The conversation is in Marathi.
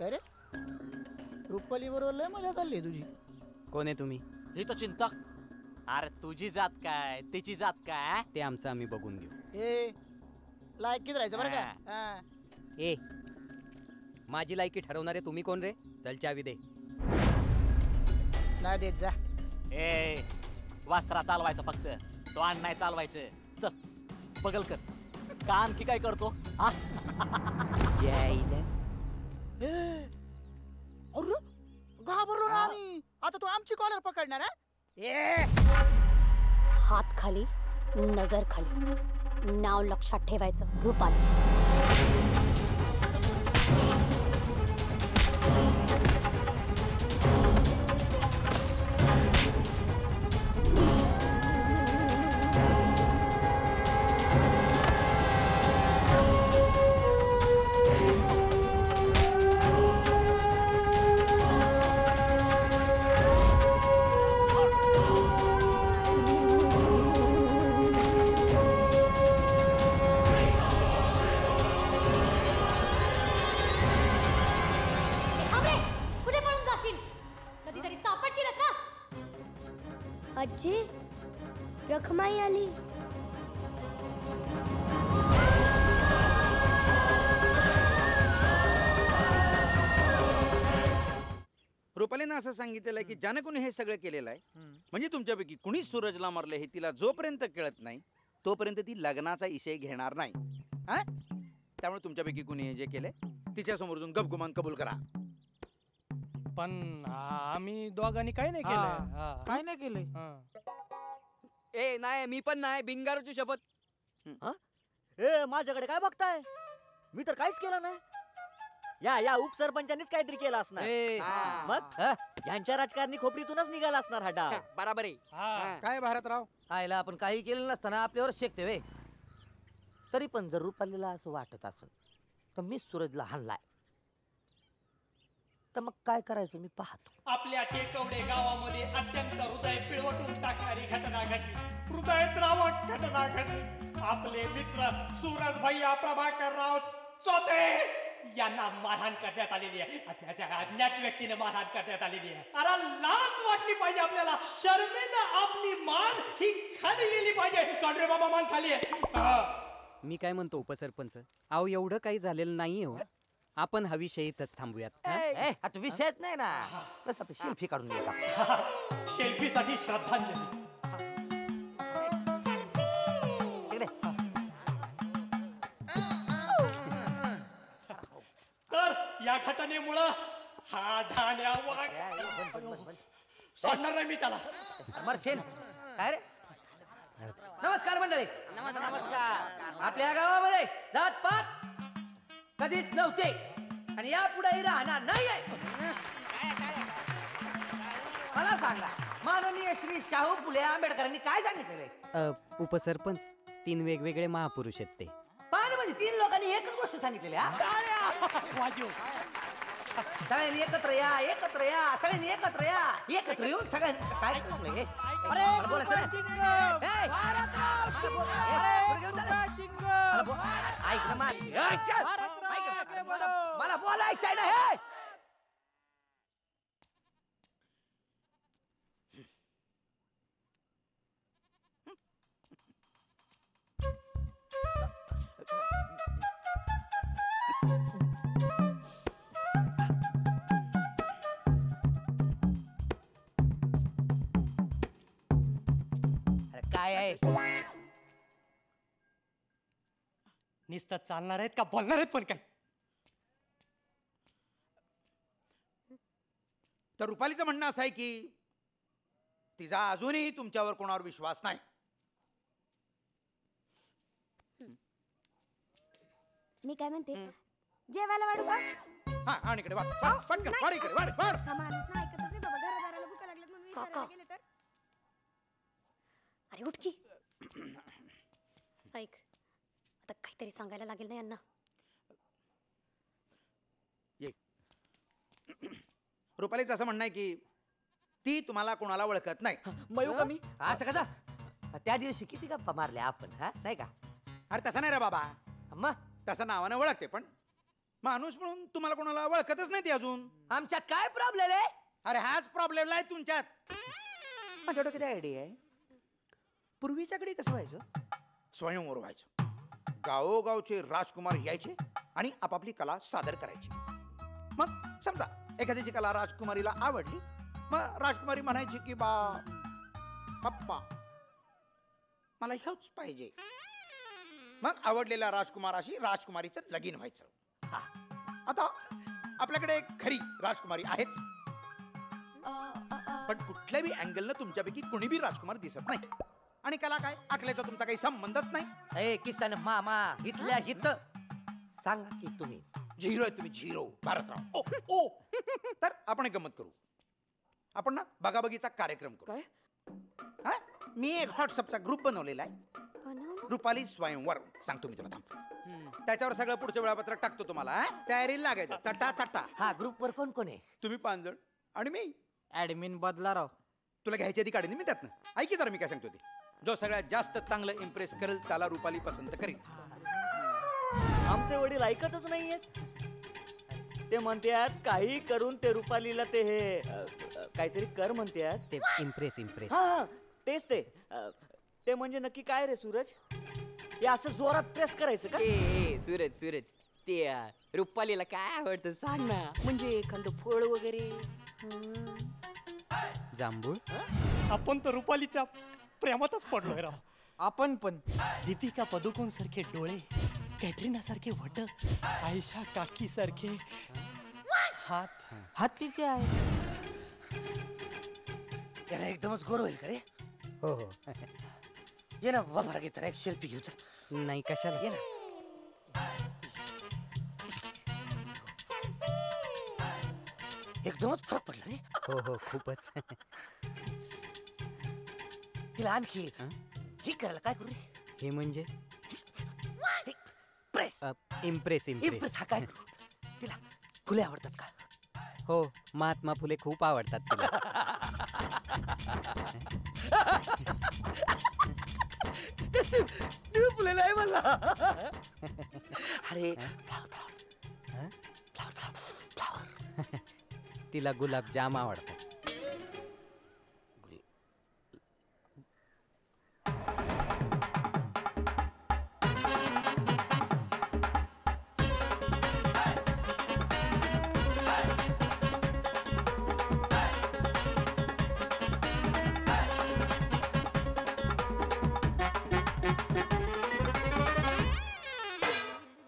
काय रे रुपाली बरोबर लय मजा चालली तुझी. कोण आहे तुम्ही? ही तर चिंता. अरे तुझी जात काय तिची जात काय ते आमचं आम्ही बघून घेऊ. ए लायकीत राहायचं बरं का. ए माझी लायकी ठरवणारे तुम्ही कोण रे? चल चावी दे. नाही देत जा. ए वास्त्रा चालवायचं फक्त, तो आण नाही चालवायचं. चल बगल कर का आणखी काय करतो. अरे घाबरलो ना आम्ही. आता तू आमची कॉलर पकडणार आहे. हात खाली नजर खाली, नाव लक्षात ठेवायचं रुपाली. आजी रखमाई आली. रुपालीनं असं सांगितलेलं आहे की ज्यानं कोणी हे सगळं केलेलं आहे, म्हणजे तुमच्यापैकी कुणीच सूरजला मारलं हे तिला जोपर्यंत कळत नाही तोपर्यंत ती लग्नाचा इशय घेणार नाही. हा त्यामुळे तुमच्यापैकी कुणी हे जे केलंय तिच्यासमोर जाऊन गपगुमान कबूल करा. पण आम्ही दोघांनी काही नाही केलं. काय नाही केलंय. ए नाही मी पण नाही. बिंगारूची शपथ. ए माझ्याकडे काय बघताय? मी तर काहीच केलं नाही. या उपसरपंचांनीच काहीतरी केलं असणार. मग यांच्या राजकारणी खोपरीतूनच निघाला असणार हा डाव. बराबर आहे. काय भारतराव आयला आपण काही केलं नसताना आपल्यावर शेकते वे. तरी पण जर रुपालीला असं वाटत असेल तर मी सूरजला हाणलाय, तर मग काय करायचं मी पाहतो. आपल्या टेकवडे गावामध्ये अत्यंत हृदय पिळवटून टाकणारी घटना घडली. हृदयद्रावक घटना घडली. आपले मित्र सूरज भैया प्रभाकरराव चोते यांना मारहाण करण्यात आलेली आहे. त्या अज्ञात व्यक्तीने मारहाण करण्यात आलेली आहे. अरे लाज वाटली पाहिजे आपल्याला. शर्मेनं आपली मान ही खाली गेली पाहिजे. कांडरे बाबा मान खाली आहे. मी काय म्हणतो उपसरपंच, अहो एवढं काही झालेलं नाहीये हो. आपण हा विषय इथंच थांबूयात. आता विषयच नाही ना. बस आपण सेल्फी काढून घेऊ. सेल्फीसाठी श्रद्धांजली. तर या घटनेमुळं हा ढाण्या सोडणार नाही मी त्याला. मरशेन काय रे. नमस्कार मंडळी. नमस्कार. आपल्या गावामध्ये जातपात कधीच नव्हते आणि यापुढेही राहणार नाहीये. मला सांगा माननीय श्री शाहू फुले आंबेडकरांनी काय सांगितलेलं? उपसरपंच 3 वेगवेगळे महापुरुष आहेत ते. पाणी म्हणजे 3 लोकांनी एकच गोष्ट सांगितलेली. सगळ्यांनी एकत्र या, एकत्र या, सगळ्यांनी एकत्र या. एकत्र येऊन सगळ्यांनी काय मला बोलायचं आहे ना. हे काय आहे? नुसतं चालणार आहेत का बोलणार आहेत पण काय? तर रुपालीचं म्हणणं असं आहे की तिचा अजूनही तुमच्यावर कोणावर विश्वास नाही. मी काय म्हणते, जेवायला वाढू का? हा आणि इकडे वाढ पटकन वाढ इकडे वाढ वाढ. हा माणूस ना ऐकतच नाही बाबा. घरादाराला भूक लागल्यात म्हणून विचारायला गेले तर. अरे उठ की. ऐक आता काहीतरी सांगायला लागेल ना यांना. ये रुपालीचं असं म्हणणं आहे की ती तुम्हाला कोणाला ओळखत नाही. मयू कमी असं कसा? त्या दिवशी किती गप्पा मारल्या आपण, हा नाही का? अरे तसं नाही रे बाबा. मग तसं नावानं ओळखते पण माणूस म्हणून तुम्हाला कोणाला ओळखतच नाही ती अजून. आमच्यात काय प्रॉब्लेम आहे? अरे हाच प्रॉब्लेम आहे तुमच्यात. माझ्या डोक्यात आयडिया आहे. पूर्वीच्याकडे कसं व्हायचं, स्वयंवर व्हायचं. गावोगावचे राजकुमार यायचे आणि आपापली कला सादर करायची. मग समजा एखाद्याची कला राजकुमारीला आवडली, मग राजकुमारी म्हणायची की पप्पा मला ह्योच पाहिजे. मग आवडलेल्या राजकुमाराशी राजकुमारीचं लगीन व्हायचं. आता आपल्याकडे एक खरी राजकुमारी आहेच, पण कुठल्याही अँगलनं तुमच्यापैकी कुणी बी राजकुमार दिसत नाही. आणि कला काय, आखल्याचा तुमचा काही संबंधच नाही. ए किसन मामा इथल्या हित सांगा की तुम्ही झिरो आहे तुम्ही, झिरो. भारतराव ओ ओ तर आपण एक गंमत करू. आपण ना बघाबघीचा कार्यक्रम करू. काय? हा, मी एक व्हॉट्सअपचा ग्रुप बनवलेला आहे, रुपाली स्वयंवर. सांगतो मी तुला, थांब. त्याच्यावर सगळं पुढचं वेळापत्रक टाकतो तुम्हाला. हा? तयारीला लागायचं. चटा चटा. हा ग्रुपवर कोण कोण आहे? तुम्ही 5 जण आणि मी. ऍडमिन बदला राव. तुला घ्यायची आधी काढीन मी त्यातनं. ऐकी जरा मी काय सांगतो ते. जो सगळ्यात जास्त चांगलं इम्प्रेस करेल त्याला रुपाली पसंत करेल. आमचे वडील ऐकतच नाहीयेत. ते म्हणतात काही करून ते रुपालीला ते हे काहीतरी कर म्हणतात. ते इम्प्रेस. हा तेच ते. ते म्हणजे नक्की काय रे सूरज? हे असं जोरात प्रेस करायचं का? ए सूरज ते रुपालीला काय आवडतं सांग ना. म्हणजे एखादं फळ वगैरे. जांभूळ. आपण तर रुपालीच्या प्रेमातच पडलोय राव. आपण पण. दीपिका पदुकोण सारखे डोळे, कॅटरीना सारखे वट, आयशा काकी सारखे हात तिचे आहे. याला एकदमच गोर होईल का रे? हो. ये ना बाबा घेत एक सेल्फी घेऊ. चल. नाही कशाला. ये ना. एकदमच फरक पडला रे. हो खूपच. तिला आणखी ही करायला काय करू रे? हे म्हणजे प्रेस. इम्प्रेस. हा काय करू? तिला फुले आवडतात का? हो, महात्मा फुले खूप आवडतात तिला. फुले नाही मला. अरे तिला गुलाबजाम आवडतात.